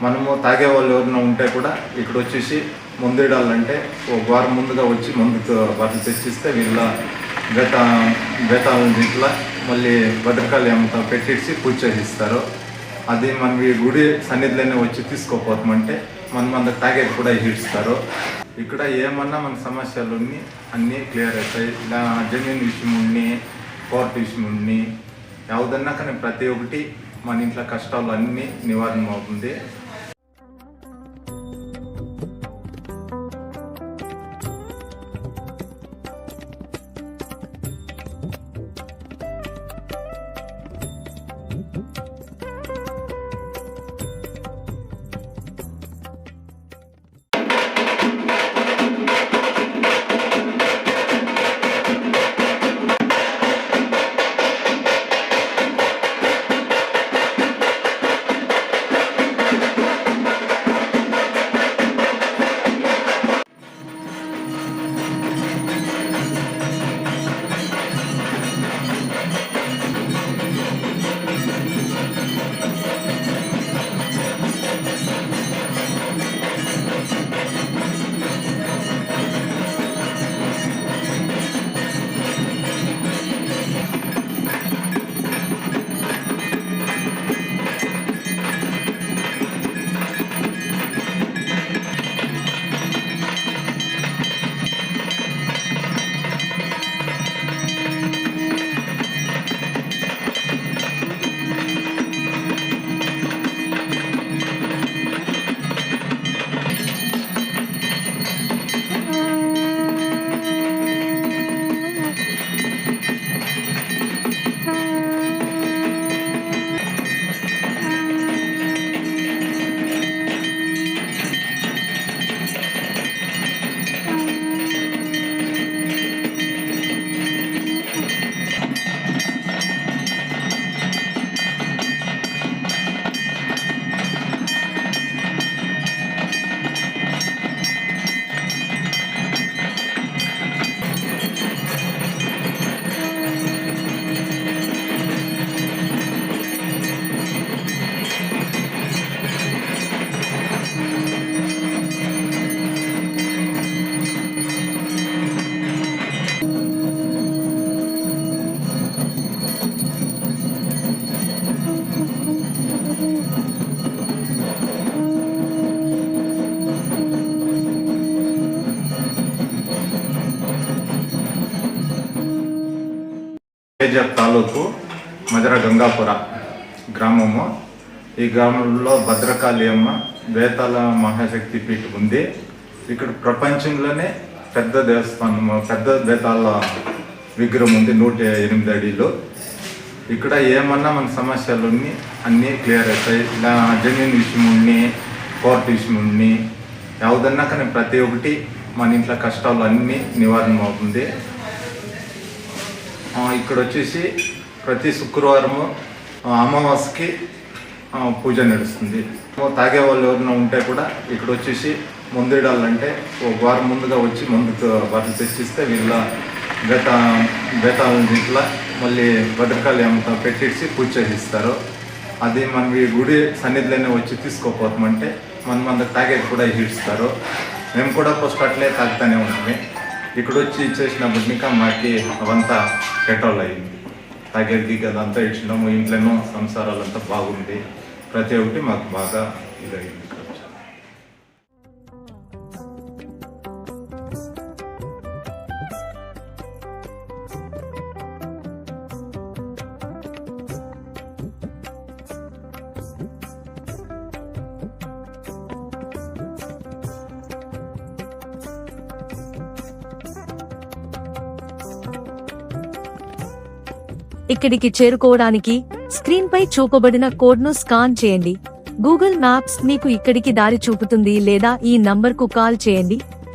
మనము తాగే వాళ్ళు ఎవరైనా ఉంటే కూడా ఇక్కడ వచ్చేసి మందు ఇడాలంటే ఒక వారం ముందుగా వచ్చి మందు వాటిని తెచ్చిస్తే వీళ్ళ బేతాలను దీంట్లో మళ్ళీ భద్రకాళి అమ్మతో పెట్టేసి పూజ చేసిస్తారు. అది మనం ఈ గుడి సన్నిధిలోనే వచ్చి తీసుకోపోతామంటే మన తాగే కూడా ఇస్తారు. ఇక్కడ ఏమన్నా మన సమస్యలు అన్నీ క్లియర్ అవుతాయి. ఇలా జమీన్ విషయం ఉన్ని, కోర్టు విషయం ఉన్ని, ಯಾವುದన్నా కానీ ప్రతి ఒక్కటి మన ఇంట్లో కష్టాలు అన్నీ నివారణ అవుతుంది. కేజీఎఫ్ తాలూకు మధుర గంగాపుర గ్రామము. ఈ గ్రామంలో భద్రకాళి అమ్మ బేతాళ మహాశక్తి పీఠం ఉంది. ఇక్కడ ప్రపంచంలోనే పెద్ద దేవస్థానము, పెద్ద బేతాళ విగ్రహం ఉంది, 108 అడుగులు. ఇక్కడ ఏమన్నా మన సమస్యలు అన్నీ క్లియర్ అవుతాయి. ఇలా జమీన్ విషయం ఉన్ని, కోర్టు విషయం ఉన్ని, ಯಾವುದన్నా కానీ ప్రతి ఒక్కటి మన ఇంట్లో కష్టాలు అన్నీ నివారణ అవుతుంది. ఇక్కడ వచ్చేసి ప్రతి శుక్రవారము అమావాస్యకి పూజ నడుస్తుంది. తాగే వాళ్ళు ఎవరైనా ఉంటే కూడా ఇక్కడ వచ్చేసి మందు ఇడాలంటే ఒక వారం ముందుగా వచ్చి మందు వాటిని తెచ్చిస్తే వీళ్ళ బేతాలను దీంట్లో మళ్ళీ భద్రకాళి అమ్మతో పెట్టేసి పూజ చేసిస్తారు. అది మనం ఈ గుడి సన్నిధిలోనే వచ్చి తీసుకోపోతామంటే మన తాగే కూడా ఇస్తారు. మేము కూడా ఫస్ట్ అట్లే తాగుతూనే ఉంటాము. ఇక్కడ వచ్చి ఇచ్చేసినప్పుడు ఇంకా మాకి అవంతా పెట్రోల్ అయ్యింది. తాగేది అదంతా ఇచ్చినాము. ఇంట్లోనూ సంసారాలంతా బాగుంది. ప్రతి ఒక్కటి మాకు బాగా ఇదయింది. ఇక్కడికి చేరుకోవడానికి స్క్రీన్ పై చూపబడిన కోడ్ను స్కాన్ చేయండి. గూగుల్ మ్యాప్స్ మీకు ఇక్కడికి దారి చూపుతుంది లేదా ఈ నంబర్కు కాల్ చేయండి.